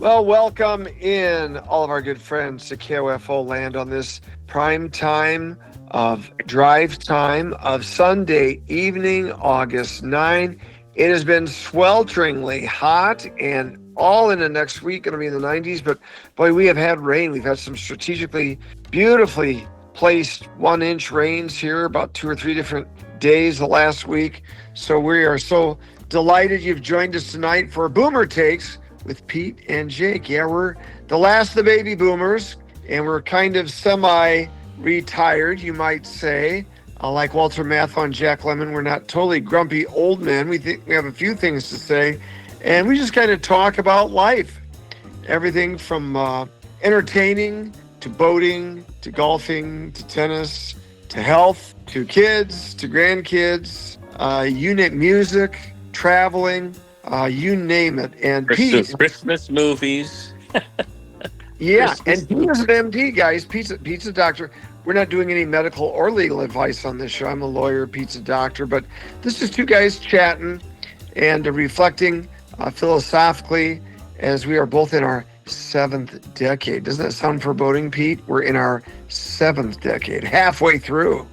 Well, welcome in all of our good friends to KOFO land on this prime time of drive time of Sunday evening, August 9. It has been swelteringly hot and all in the next week going to be in the 90s. But boy, we have had rain. We've had some strategically, beautifully placed 1-inch rains here about 2 or 3 different days the last week. So we are so delighted you've joined us tonight for Boomer Takes with Pete and Jake. Yeah, we're the last of the baby boomers, and we're kind of semi-retired, you might say. Like Walter Matthau and Jack Lemmon, we're not totally grumpy old men. We think we have a few things to say, and we just kind of talk about life. Everything from entertaining, to boating, to golfing, to tennis, to health, to kids, to grandkids, music, traveling, you name it. And Christmas movies. Yeah, Christmas and Pete's an MD, guys. Pete's a doctor. We're not doing any medical or legal advice on this show. I'm a lawyer, Pete's a doctor, but this is two guys chatting and reflecting philosophically as we are both in our 7th decade. Doesn't that sound foreboding, Pete? We're in our 7th decade, halfway through.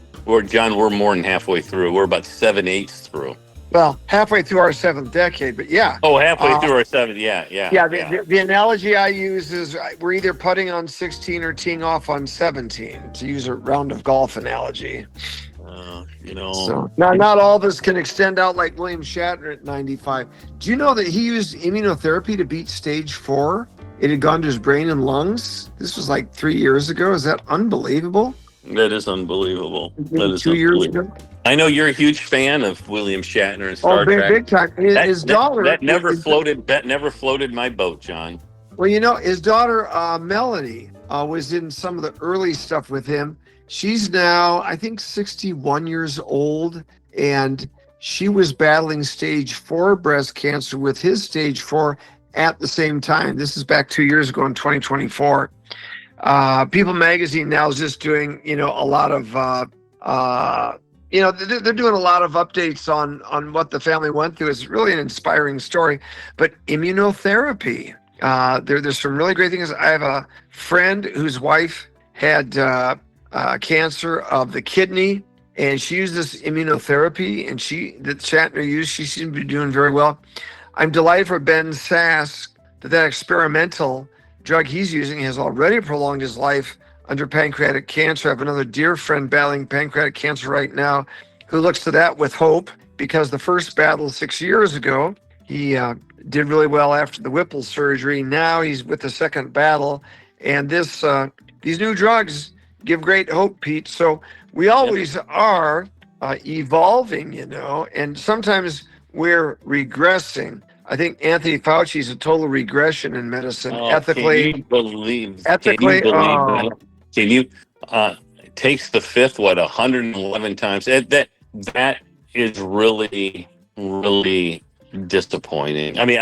John, we're more than halfway through. We're about 7/8 through. Well, halfway through our 7th decade, but yeah. Oh, halfway through our 7th, yeah. The analogy I use is we're either putting on 16 or teeing off on 17, to use a round of golf analogy. So not all of us can extend out like William Shatner at 95. Do you know that he used immunotherapy to beat stage 4? It had gone to his brain and lungs. This was like 3 years ago. Is that unbelievable? That is unbelievable. That is 2 years ago. I know you're a huge fan of William Shatner and Star Trek. Big time. His daughter. That never floated my boat, John. Well, his daughter Melanie was in some of the early stuff with him. She's now, I think, 61 years old, and she was battling stage 4 breast cancer with his stage 4 at the same time. This is back 2 years ago in 2024. People Magazine now is just doing, a lot of, they're doing a lot of updates on what the family went through. It's really an inspiring story. But immunotherapy, there's some really great things. I have a friend whose wife had cancer of the kidney, and she used this immunotherapy, and that Shatner used. She seemed to be doing very well. I'm delighted for Ben Sass that experimental drug he's using has already prolonged his life under pancreatic cancer. I have another dear friend battling pancreatic cancer right now who looks to that with hope, because the first battle 6 years ago, he did really well after the Whipple surgery. Now he's with the second battle, and these new drugs give great hope, Pete. So we always are evolving, and sometimes we're regressing. I think Anthony Fauci is a total regression in medicine. Ethically. Can you believe that? Can you takes the fifth 111 times? That is really, really disappointing. I mean,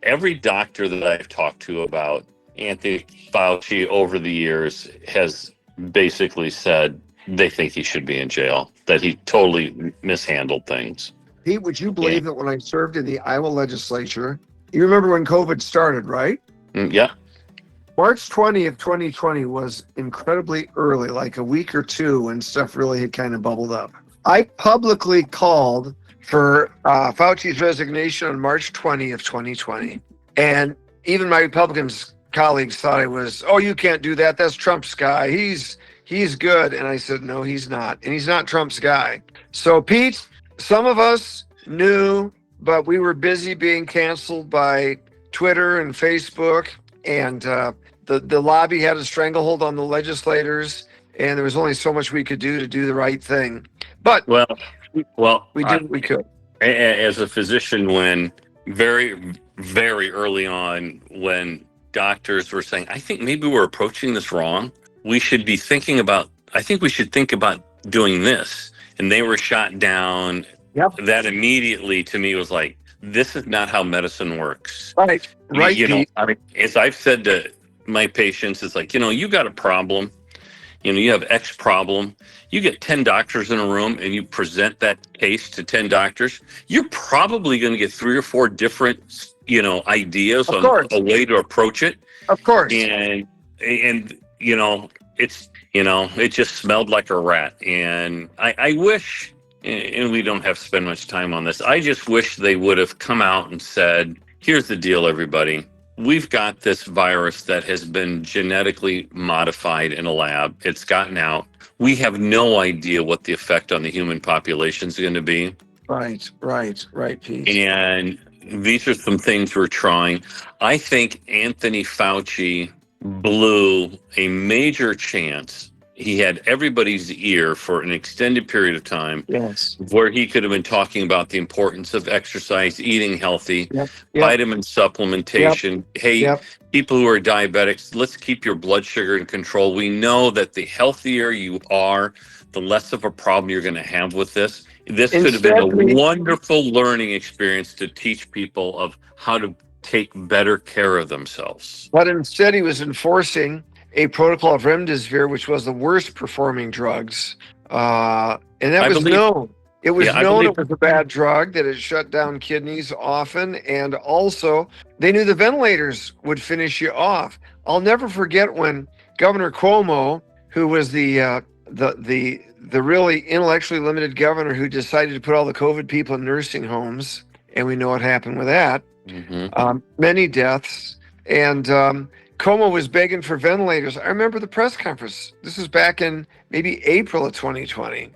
every doctor that I've talked to about Anthony Fauci over the years has basically said they think he should be in jail, that he totally mishandled things. Pete, would you believe that when I served in the Iowa legislature, you remember when COVID started, right? Yeah. March 20th, 2020 was incredibly early, like a week or two when stuff really had kind of bubbled up. I publicly called for Fauci's resignation on March 20th, 2020. And even my Republican colleagues thought I was, you can't do that. That's Trump's guy. He's good. And I said, no, he's not. And he's not Trump's guy. So, Pete, some of us knew, but we were busy being canceled by Twitter and Facebook, and the lobby had a stranglehold on the legislators, and there was only so much we could do to do the right thing. But well, we did what we could. As a physician, when very, very early on, when doctors were saying, I think maybe we're approaching this wrong, we should think about doing this. And they were shot down. Yep. That immediately to me was like, this is not how medicine works. Right. As I've said to my patients, it's like, you got a problem. You have X problem. You get 10 doctors in a room and you present that case to 10 doctors. You're probably going to get 3 or 4 different, ideas Of on course. a way to approach it. Of course. And it just smelled like a rat. And I wish, and we don't have to spend much time on this, I just wish they would have come out and said, here's the deal, everybody. We've got this virus that has been genetically modified in a lab. It's gotten out. We have no idea what the effect on the human population is going to be. Right, Pete. And these are some things we're trying. I think Anthony Fauci blew a major chance. He had everybody's ear for an extended period of time. Yes. Where he could have been talking about the importance of exercise, eating healthy, vitamin supplementation. Hey, people who are diabetics, let's keep your blood sugar in control. We know that the healthier you are, the less of a problem you're going to have with this. This could have been a wonderful learning experience to teach people of how to take better care of themselves. But instead, he was enforcing a protocol of remdesivir, which was the worst performing drugs. And that was known. It was known it was a bad drug, that it shut down kidneys often. And also, they knew the ventilators would finish you off. I'll never forget when Governor Cuomo, who was the really intellectually limited governor who decided to put all the COVID people in nursing homes, and we know what happened with that. Many deaths. And Cuomo was begging for ventilators. I remember the press conference. This was back in maybe April of 2020,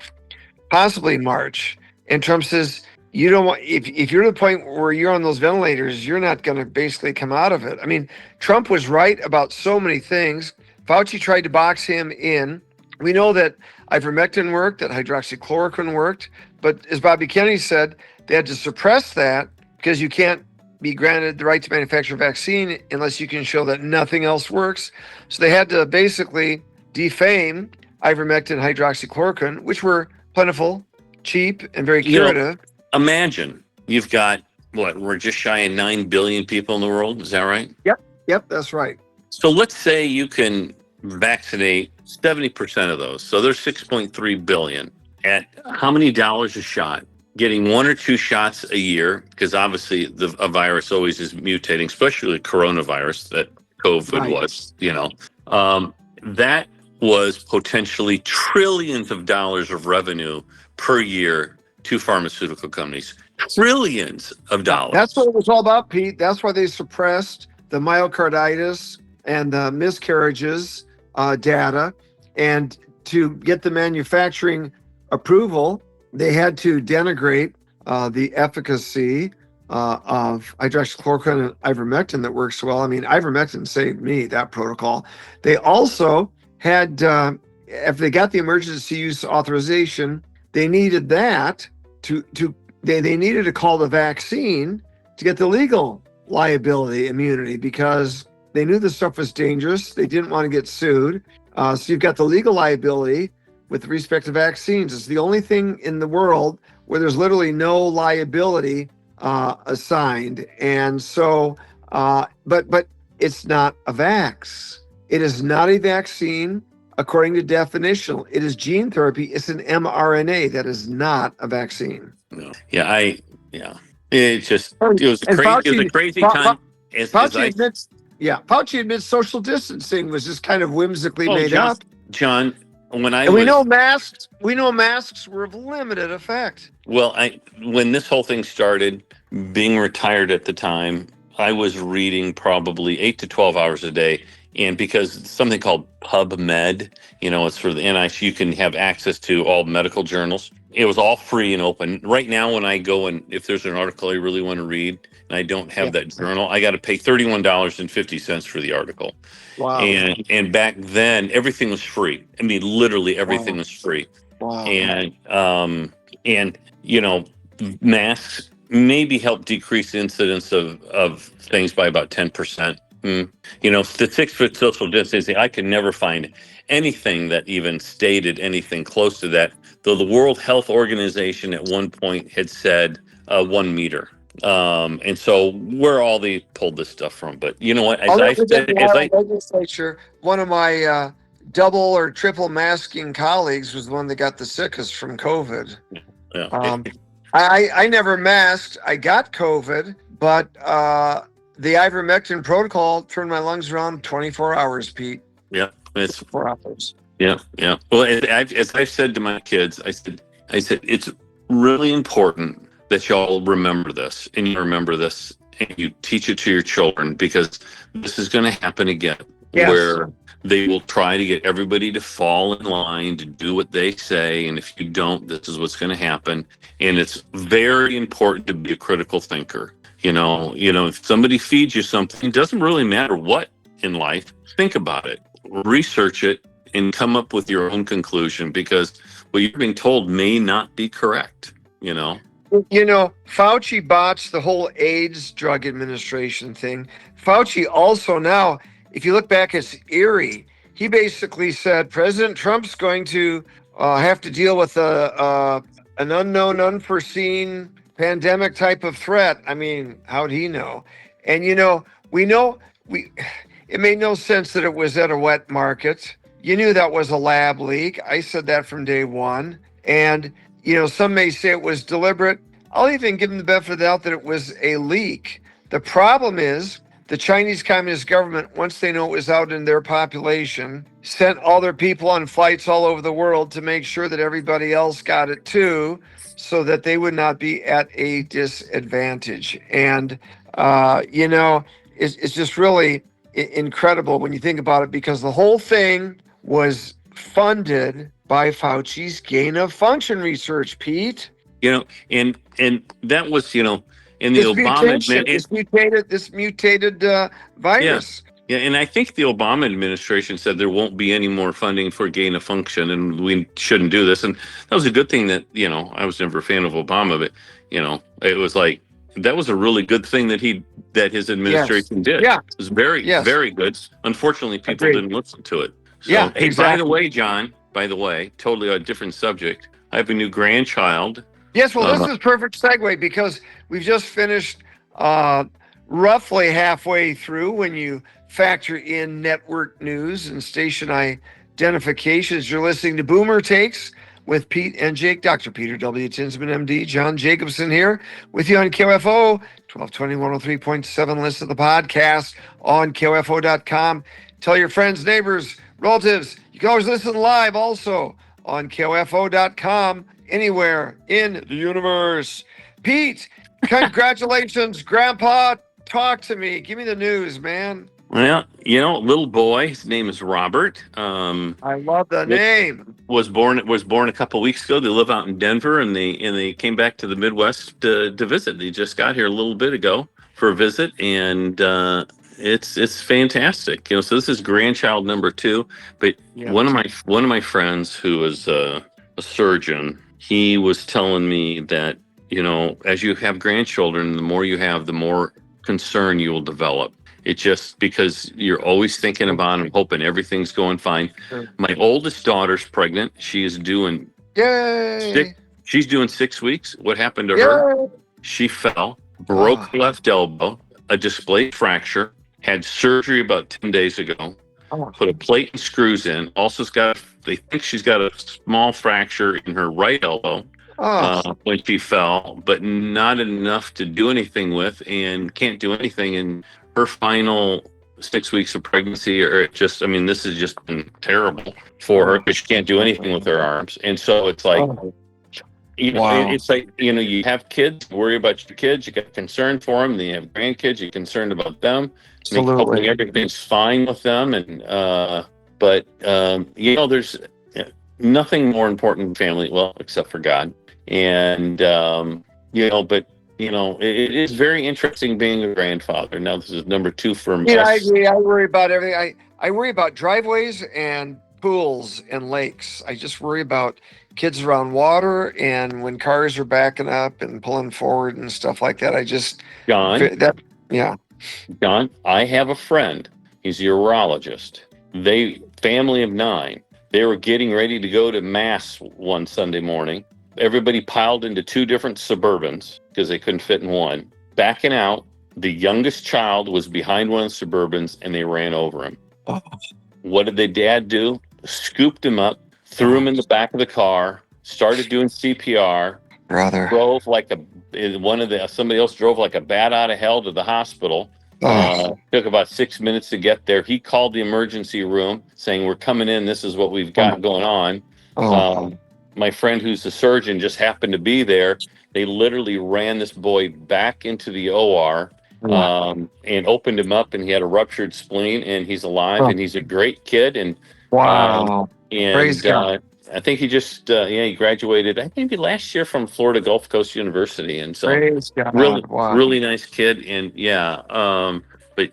possibly March. And Trump says, you don't want, if you're to the point where you're on those ventilators, you're not going to basically come out of it. I mean, Trump was right about so many things. Fauci tried to box him in. We know that ivermectin worked, that hydroxychloroquine worked. But as Bobby Kennedy said, they had to suppress that because you can't be granted the right to manufacture a vaccine unless you can show that nothing else works. So they had to basically defame ivermectin, hydroxychloroquine, which were plentiful, cheap, and very curative. Imagine you've got, we're just shy of 9 billion people in the world. Is that right? Yep, that's right. So let's say you can vaccinate 70% of those. So there's 6.3 billion. At how many dollars a shot? Getting 1 or 2 shots a year, because obviously a virus always is mutating, especially coronavirus that COVID was, that was potentially trillions of dollars of revenue per year to pharmaceutical companies. Trillions of dollars. That's what it was all about, Pete. That's why they suppressed the myocarditis and the miscarriages data. And to get the manufacturing approval, they had to denigrate the efficacy of hydroxychloroquine and ivermectin that works well. I mean, ivermectin saved me, that protocol. They also had, if they got the emergency use authorization, they needed that they needed to call the vaccine to get the legal liability immunity, because they knew this stuff was dangerous. They didn't want to get sued. So you've got the legal liability with respect to vaccines. It's the only thing in the world where there's literally no liability assigned. And so, but it's not a vax. It is not a vaccine according to definition. It is gene therapy. It's an mRNA. That is not a vaccine. No. It was a crazy time. Fauci admits social distancing was just kind of whimsically made up. John, we know masks were of limited effect. Well, when this whole thing started, being retired at the time, I was reading probably 8 to 12 hours a day. And because something called PubMed, it's for the NIH, you can have access to all medical journals. It was all free and open. Right now, when I go and if there's an article I really want to read and I don't have that journal, I got to pay $31.50 for the article. Wow. And back then, everything was free. I mean, literally everything was free. Wow. And masks maybe help decrease the incidence of things by about 10%. The 6-foot social distancing, I could never find anything that even stated anything close to that, though the World Health Organization at one point had said 1 meter. And so where all they pulled this stuff from. But you know what? Legislature, one of my double or triple masking colleagues was the one that got the sickest from COVID. I never masked. I got COVID, but the ivermectin protocol turned my lungs around 24 hours, Pete. Yeah, it's 4 hours. Yeah, yeah. Well, as I've said to my kids, I said it's really important that y'all remember this, and you remember this, and you teach it to your children, because this is going to happen again, Yes. where they will try to get everybody to fall in line to do what they say, and if you don't, this is what's going to happen. And it's very important to be a critical thinker. If somebody feeds you something, it doesn't really matter what in life. Think about it, research it, and come up with your own conclusion, because what you're being told may not be correct. Fauci botched the whole AIDS drug administration thing. Fauci also now, if you look back at Erie, he basically said President Trump's going to have to deal with an unknown, unforeseen pandemic type of threat. I mean, how'd he know? And it made no sense that it was at a wet market. You knew that was a lab leak. I said that from day one. And, some may say it was deliberate. I'll even give them the benefit of the doubt that it was a leak. The problem is the Chinese Communist government, once they know it was out in their population, sent all their people on flights all over the world to make sure that everybody else got it too, so that they would not be at a disadvantage. And, it's just really incredible when you think about it, because the whole thing was funded by Fauci's gain of function research, Pete. And that was, in the Obama this mutated virus. Yeah, and I think the Obama administration said there won't be any more funding for gain of function, and we shouldn't do this. And that was a good thing that, I was never a fan of Obama, but, it was like, that was a really good thing that his administration did. Yeah. It was very, very good. Unfortunately, people didn't listen to it. So, yeah, hey, exactly. By the way, totally a different subject. I have a new grandchild. Yes, well, this is perfect segue, because we've just finished roughly halfway through, when you factor in network news and station identifications. You're listening to Boomer Takes with Pete and Jake. Dr. Peter W. Tinsman, MD. John Jacobson here with you on KOFO 1220 103.7. Listen to the podcast on KOFO.com. Tell your friends, neighbors, relatives. You can always listen live also on KOFO.com, anywhere in the universe. Pete, congratulations, Grandpa. Talk to me. Give me the news, man. Well, little boy, his name is Robert. I love the name. Was born a couple of weeks ago. They live out in Denver, and they came back to the Midwest to visit. They just got here a little bit ago for a visit, and it's fantastic. So this is grandchild number 2. But one of my friends who is a surgeon, he was telling me that as you have grandchildren, the more you have, the more concern you will develop. It just, because you're always thinking about and hoping everything's going fine. Sure. My oldest daughter's pregnant. She is doing she's doing 6 weeks. What happened to her? She fell, broke left elbow, a displaced fracture, had surgery about 10 days ago, put a plate and screws in. Also, they think she's got a small fracture in her right elbow when she fell, but not enough to do anything with, and can't do anything. And her final 6 weeks of pregnancy, this has just been terrible for her, because she can't do anything with her arms. And so it's like, it's like, you have kids, you worry about your kids, you get concerned for them. Then you have grandkids, you're concerned about them. Hoping everything's fine with them. And, there's nothing more important than family, well, except for God. And, it is very interesting being a grandfather. Now, this is number 2 for us. I agree. I worry about everything. I worry about driveways and pools and lakes. I just worry about kids around water, and when cars are backing up and pulling forward and stuff like that. John, I have a friend. He's a urologist. Family of 9. They were getting ready to go to mass one Sunday morning. Everybody piled into 2 different Suburbans because they couldn't fit in one. Backing out, the youngest child was behind one of the Suburbans, and they ran over him. What did the dad do? Scooped him up, threw him in the back of the car, started doing CPR, drove like a somebody else drove like a bat out of hell to the hospital. Oh, Took about 6 minutes to get there. He called the emergency room saying, "We're coming in. This is what we've got going on." oh, My friend, who's the surgeon, just happened to be there. They literally ran this boy back into the OR, and opened him up, and he had a ruptured spleen, and he's alive, oh, and he's a great kid, wow. Praise and God. I think he just he graduated, I think last year, from Florida Gulf Coast University, and so Praise really God. Wow. really nice kid, and but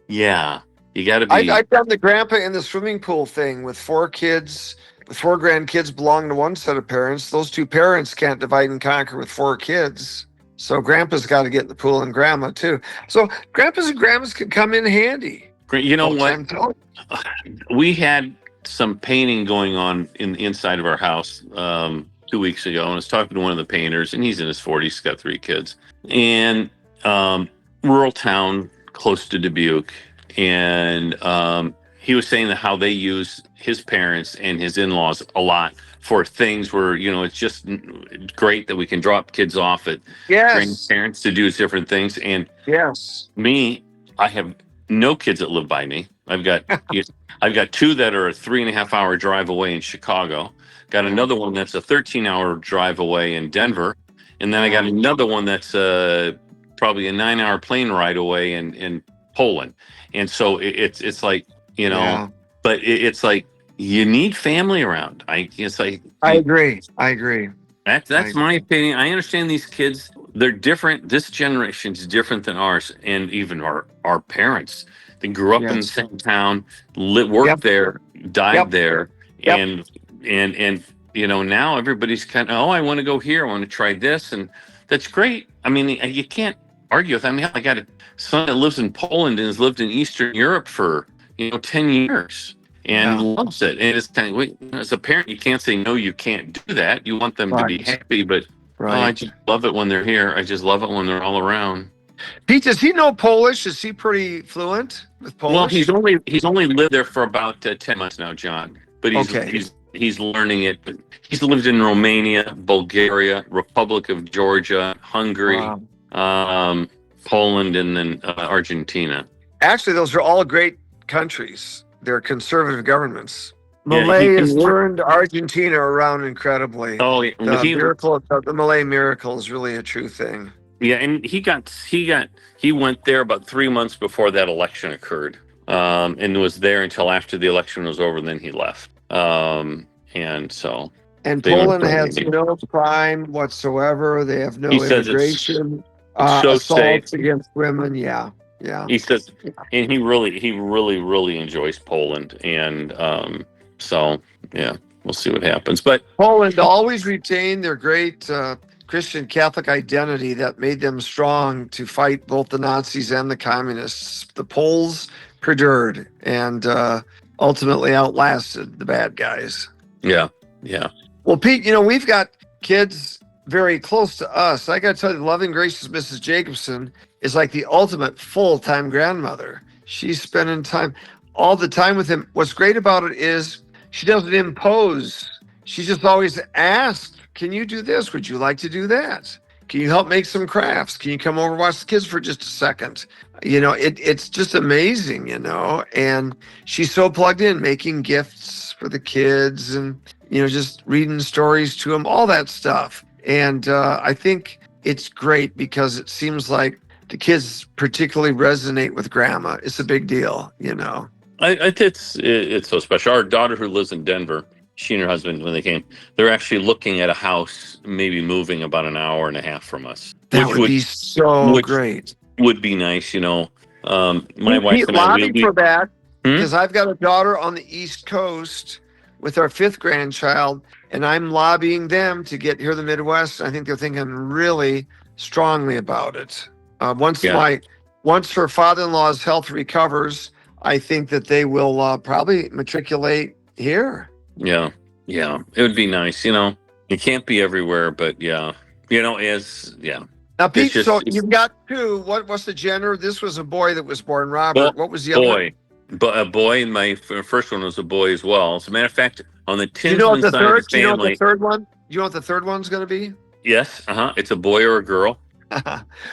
yeah, you got to be. I've done the grandpa in the swimming pool thing with 4 kids. 4 grandkids belong to one set of parents. Those 2 parents can't divide and conquer with 4 kids. So grandpa's got to get in the pool, and grandma too. So grandpas and grandmas can come in handy. You know Folks, what? I'm telling We had some painting going on in the inside of our house 2 weeks ago, and I was talking to one of the painters, and he's in his 40s, he's got 3 kids, and rural town close to Dubuque, and he was saying that how they use his parents and his in-laws a lot for things where, it's just great that we can drop kids off at Yes. grandparents to do different things. And Yes. me, I have no kids that live by me. I've got 2 that are a 3.5-hour drive away in Chicago. Got another one that's a 13-hour drive away in Denver, and then I got another one that's probably a 9-hour plane ride away in Poland. And so it's like, Yeah. but it's like you need family around. I agree. That's my opinion. I understand these kids, they're different. This generation's different than ours, and even our parents. They grew up in the same town, worked there, died there, and now everybody's kind of, oh, I want to go here, I want to try this, and that's great. I mean, you can't argue with that. I mean, I got a son that lives in Poland and has lived in Eastern Europe for 10 years. And loves it. And it's kind of, as a parent, you can't say, no, you can't do that. You want them to be happy, but I just love it when they're here. I just love it when they're all around. Pete, does he know Polish? Is he pretty fluent with Polish? Well, he's only lived there for about 10 months now, John. But he's learning it. But he's lived in Romania, Bulgaria, Republic of Georgia, Hungary, Poland, and then Argentina. Actually, those are all great countries. They're conservative governments. Malay has turned Argentina around incredibly. Oh, the Malay miracle is really a true thing. Yeah, and he went there about 3 months before that election occurred, and was there until after the election was over. Then he left, and Poland has no crime whatsoever. They have no immigration. It's so assaults safe against women. Yeah. He says, and he really enjoys Poland, and so yeah, we'll see what happens. But Poland always retained their great Christian Catholic identity that made them strong to fight both the Nazis and the communists. The Poles perdured and ultimately outlasted the bad guys. Yeah. Well, Pete, we've got kids very close to us. I got to tell you, the loving, gracious Mrs. Jacobson is like the ultimate full-time grandmother. She's spending all the time with him. What's great about it is she doesn't impose. She just always asks, can you do this? Would you like to do that? Can you help make some crafts? Can you come over and watch the kids for just a second? It's just amazing, and she's so plugged in, making gifts for the kids and, just reading stories to them, all that stuff. And I think it's great because it seems like the kids particularly resonate with grandma. It's a big deal, It's so special. Our daughter, who lives in Denver, she and her husband, when they came, they're actually looking at a house, maybe moving about an hour and a half from us. That would be so great. Would be nice, My wife and I for that because I've got a daughter on the East Coast with our 5th grandchild, and I'm lobbying them to get here to the Midwest. I think they're thinking really strongly about it. Once her father-in-law's health recovers, I think that they will probably matriculate here. Yeah. It would be nice. You can't be everywhere, but yeah. Now, Pete, so you've got 2. What's the gender? This was a boy that was born, Robert. What was the other one? A boy, and my first one was a boy as well. As a matter of fact, on the Tinsman side of the family. Do you know what the third one? Do you know what the third one's going to be? Yes. It's a boy or a girl.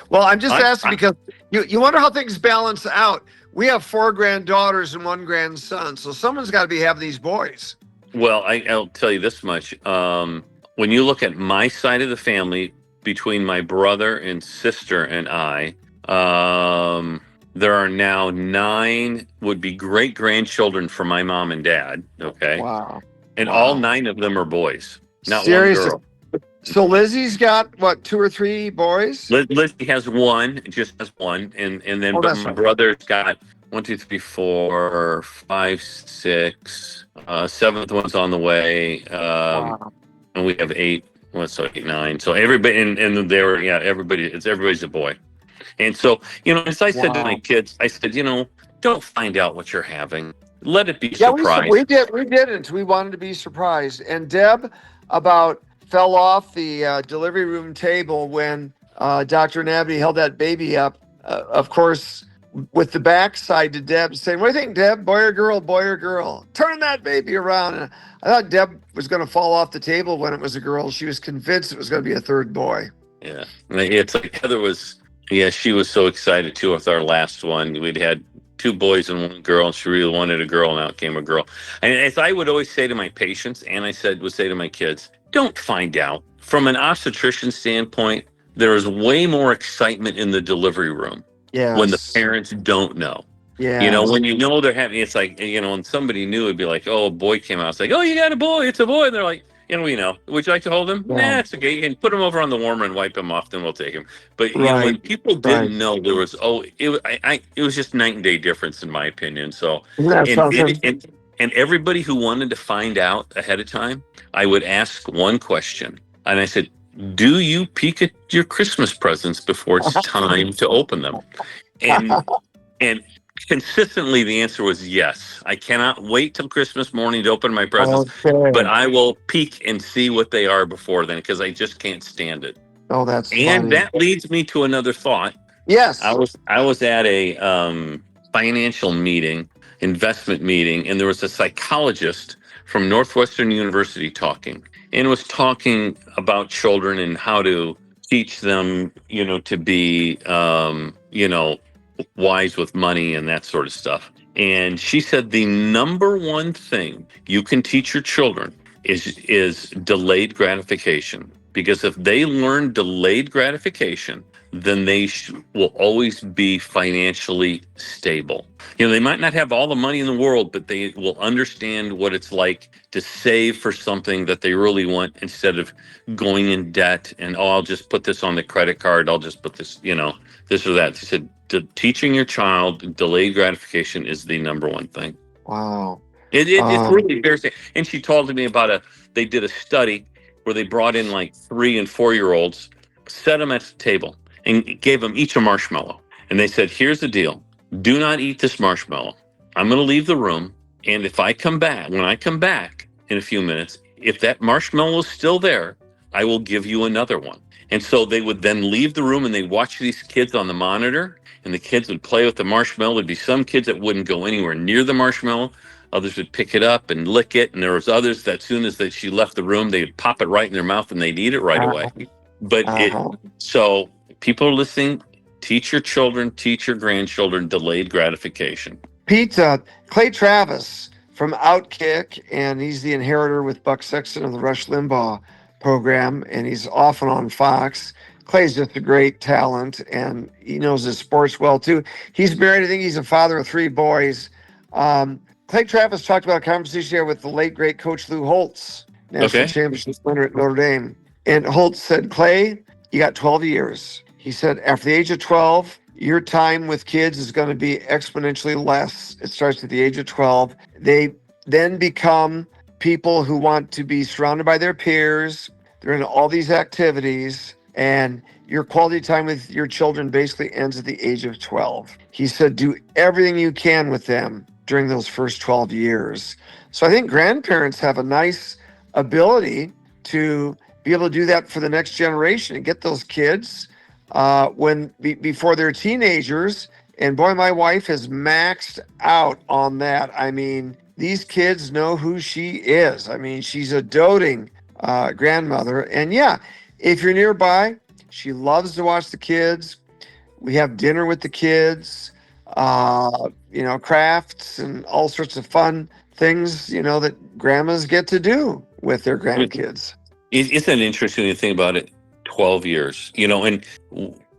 Well, I'm just I, asking I because you wonder how things balance out. We have 4 granddaughters and 1 grandson, so someone's got to be having these boys. well, I'll tell you this much. When you look at my side of the family, between my brother and sister and I, there are now 9 would be great grandchildren for my mom and dad. Okay, Wow. and all Wow. 9 of them are boys, not one Seriously. girl. So Lizzie's got what, 2 or 3 boys? Lizzie has one, just has one, and then Oh, but that's my right. brother's got 1, 2, 3, 4, 5, 6. Seventh one's on the way. Wow. And we have 8. Well, so 8, 9. So everybody, and they were, yeah, everybody's a boy. And so, as I said to my Wow. kids, I said, don't find out what you're having. Let it be a Yeah, surprise. we didn't. We wanted to be surprised. And Deb about fell off the delivery room table when Dr. Nabby held that baby up. Of course, with the backside to Deb saying, "What do you think, Deb? Boy or girl? Boy or girl? Turn that baby around." And I thought Deb was going to fall off the table when it was a girl. She was convinced it was going to be a third boy. Yeah. It's like Heather was, yeah, she was so excited too with our last one. We'd had 2 boys and 1 girl, and she really wanted a girl. Now it came a girl. And as I would always say to my patients, and would say to my kids, don't find out. From an obstetrician standpoint, there is way more excitement in the delivery room when the Yes. parents don't know. Yeah. When they're having, it's like, when somebody knew, it'd be like, oh, a boy came out. It's like, oh, you got a boy. It's a boy. And they're like, would you like to hold him? Yeah. Nah, it's okay. You can put him over on the warmer and wipe him off, then we'll take him. But, Right. when people didn't Right. know, there was, it was just night and day difference in my opinion. So, Isn't that and, something? and everybody who wanted to find out ahead of time, I would ask one question. And I said, do you peek at your Christmas presents before it's time to open them? And consistently the answer was yes. I cannot wait till Christmas morning to open my presents, Okay. but I will peek and see what they are before then, because I just can't stand it. Oh, that's And funny. that leads me to another thought. Yes. I was at a financial meeting, investment meeting, and there was a psychologist from Northwestern University talking, and was talking about children and how to teach them, to be, wise with money and that sort of stuff. And she said the number one thing you can teach your children is delayed gratification. Because if they learn delayed gratification, then they will always be financially stable. They might not have all the money in the world, but they will understand what it's like to save for something that they really want, instead of going in debt and, I'll just put this on the credit card. I'll just put this, this or that. She said, teaching your child delayed gratification is the number one thing. Wow. It's really embarrassing. And she told me about they did a study where they brought in like 3 and 4-year-olds, set them at the table, and gave them each a marshmallow. And they said, here's the deal. Do not eat this marshmallow. I'm going to leave the room. And when I come back in a few minutes, if that marshmallow is still there, I will give you another one. And so they would then leave the room and they'd watch these kids on the monitor, and the kids would play with the marshmallow. There'd be some kids that wouldn't go anywhere near the marshmallow. Others would pick it up and lick it. And there was others that as soon as she left the room, they would pop it right in their mouth and they'd eat it right away. But so people are listening, teach your children, teach your grandchildren delayed gratification. Pete, Clay Travis from Outkick, and he's the inheritor with Buck Sexton of the Rush Limbaugh program, and he's often on Fox. Clay's just a great talent, and he knows his sports well, too. He's married. I think he's a father of 3 boys. Clay Travis talked about a conversation here with the late, great Coach Lou Holtz, national championship winner at Notre Dame. And Holtz said, Clay, you got 12 years. He said, after the age of 12, your time with kids is going to be exponentially less. It starts at the age of 12. They then become people who want to be surrounded by their peers. They're in all these activities, and your quality time with your children basically ends at the age of 12. He said, do everything you can with them during those first 12 years. So I think grandparents have a nice ability to be able to do that for the next generation and get those kids before they're teenagers. And boy, my wife has maxed out on that. I mean, these kids know who she is. I mean, she's a doting grandmother. And yeah, if you're nearby, she loves to watch the kids. We have dinner with the kids, crafts and all sorts of fun things, that grandmas get to do with their grandkids. Isn't it interesting to think about it? 12 years, and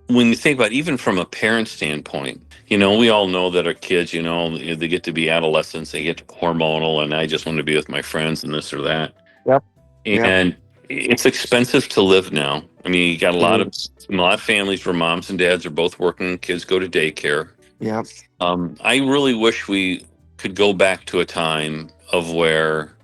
when you think about it, even from a parent standpoint, we all know that our kids, they get to be adolescents, they get hormonal, and I just want to be with my friends and this or that. Yep. Yep. And it's expensive to live now. I mean, you got a lot of families where moms and dads are both working, kids go to daycare. Yep. I really wish we could go back to a time of where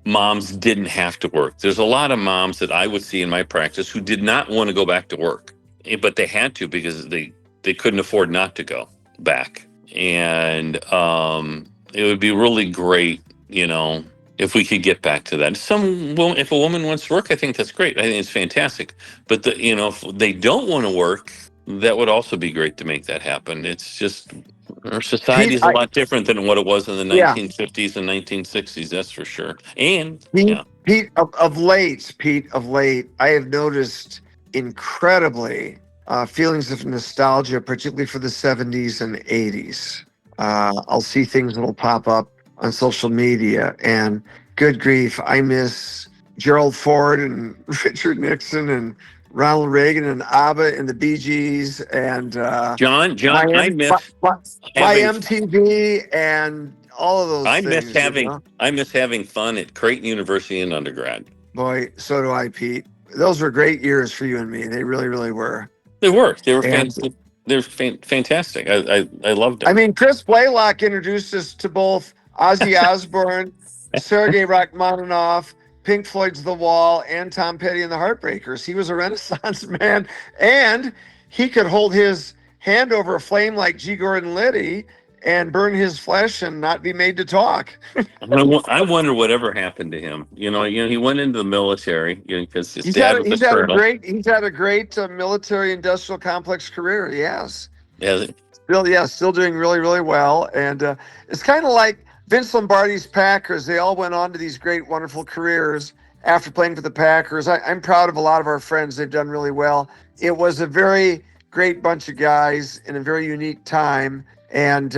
moms didn't have to work. There's a lot of moms that I would see in my practice who did not want to go back to work, but they had to because they couldn't afford not to go back. And it would be really great, if we could get back to that. If a woman wants to work, I think that's great. I think it's fantastic. But if they don't want to work, that would also be great to make that happen. It's just our society is a lot different than what it was in the 1950s and 1960s. That's for sure. And Pete, of late, I have noticed incredibly feelings of nostalgia, particularly for the 70s and 80s. I'll see things that'll pop up on social media, and good grief, I miss Gerald Ford and Richard Nixon and Ronald Reagan and ABBA and the Bee Gees and John, I miss MTV and all of those things. I miss having fun at Creighton University in undergrad. Boy, so do I, Pete. Those were great years for you and me. They really, really were. They were fantastic. I loved it. I mean, Chris Blaylock introduced us to both Ozzy Osbourne, Sergei Rachmaninoff, Pink Floyd's The Wall, and Tom Petty and the Heartbreakers. He was a Renaissance man, and he could hold his hand over a flame like G. Gordon Liddy and burn his flesh and not be made to talk. I wonder whatever happened to him. He went into the military because his dad was a colonel. He's had a great military industrial complex career. Yes. Yeah. Still doing really, really well. And it's kind of like Vince Lombardi's Packers. They all went on to these great, wonderful careers after playing for the Packers. I'm proud of a lot of our friends. They've done really well. It was a very great bunch of guys in a very unique time. And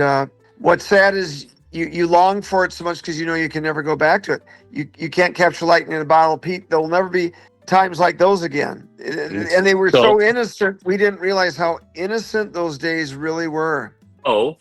what's sad is you long for it so much because you can never go back to it. You can't capture lightning in a bottle, Pete. There will never be times like those again. And they were so innocent. We didn't realize how innocent those days really were. Oh,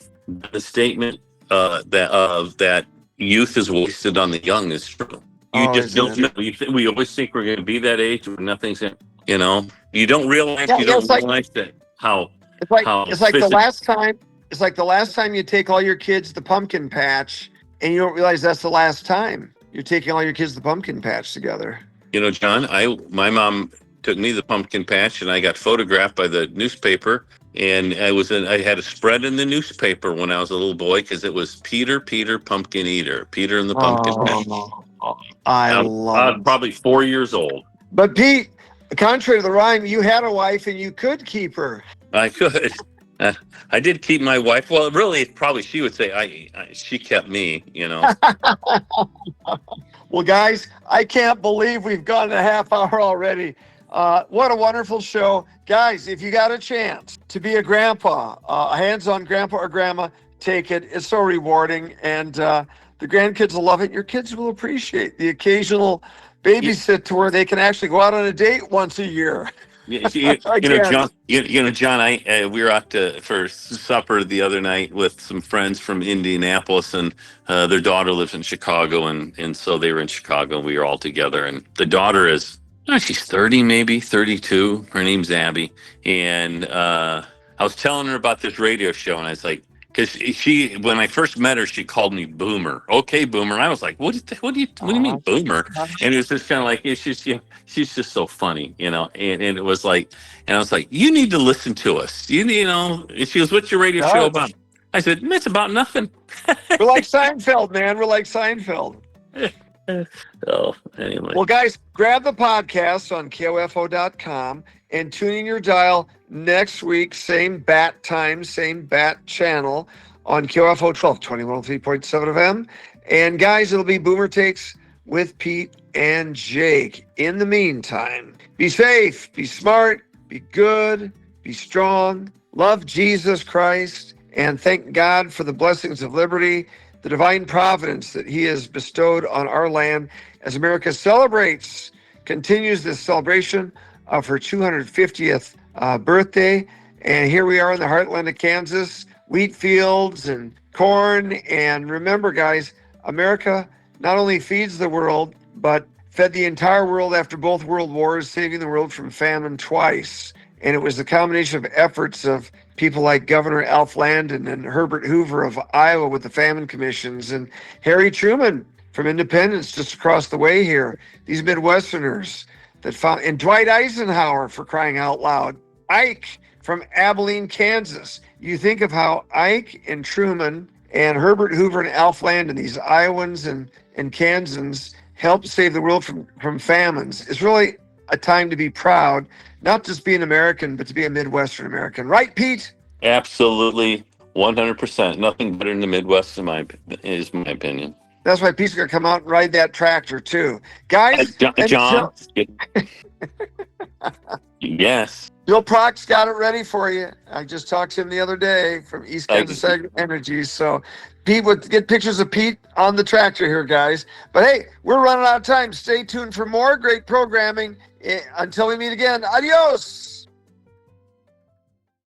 the statement that youth is wasted on the young is true. You just don't know. We always think we're going to be that age where nothing's, you don't realize realize that how. It's like the last time. It's like the last time you take all your kids to the pumpkin patch, and you don't realize that's the last time you're taking all your kids to the pumpkin patch together. John, my mom took me to the pumpkin patch, and I got photographed by the newspaper. And I had a spread in the newspaper when I was a little boy because it was Peter, Pumpkin Eater, Peter and the Pumpkin Patch. I love it. Probably 4 years old. But Pete, contrary to the rhyme, you had a wife and you could keep her. I could. I did keep my wife. Well, really, probably she would say she kept me, Well, guys, I can't believe we've gone a half hour already. What a wonderful show. Guys, if you got a chance to be a grandpa, a hands-on grandpa or grandma, take it. It's so rewarding. And the grandkids will love it. Your kids will appreciate the occasional babysit to where they can actually go out on a date once a year. John, we were out for supper the other night with some friends from Indianapolis, and their daughter lives in Chicago, and so they were in Chicago, and we were all together. And the daughter is, she's 30, maybe 32. Her name's Abby, and I was telling her about this radio show, and I was like, because when I first met her, she called me Boomer. Okay, Boomer. And I was like, what do you mean Boomer? And it was just kind of like, she's just so funny, and it was like, and I was like, you need to listen to us. And she goes, what's your radio show about? I said, it's about nothing. We're like Seinfeld, man. We're like Seinfeld. Oh, anyway. Well, guys, grab the podcast on KOFO.com and tune in your dial next week. Same bat time, same bat channel on KOFO 1221 3.7 FM. And guys, it'll be Boomer Takes with Pete and Jake. In the meantime, Be safe, be smart, be good, be strong, love Jesus Christ, and thank God for the blessings of liberty, the divine providence that he has bestowed on our land as America continues this celebration of her 250th birthday. And here we are in the heartland of Kansas, wheat fields and corn. And remember, guys, America not only feeds the world, but fed the entire world after both world wars, saving the world from famine twice. And it was the combination of efforts of people like Governor Alf Landon and Herbert Hoover of Iowa with the famine commissions, and Harry Truman from Independence just across the way here. These Midwesterners that found, and Dwight Eisenhower, for crying out loud, Ike from Abilene, Kansas. You think of how Ike and Truman and Herbert Hoover and Alf Landon, these Iowans and Kansans, helped save the world from famines. It's really a time to be proud, not just be an American, but to be a Midwestern American. Right, Pete? Absolutely, 100%. Nothing better in the Midwest, is my opinion. That's why Pete's going to come out and ride that tractor, too. Guys, John, yes. Bill Prock's got it ready for you. I just talked to him the other day from East Kansas Energy. So Pete would get pictures of Pete on the tractor here, guys. But hey, we're running out of time. Stay tuned for more great programming. Until we meet again, adios.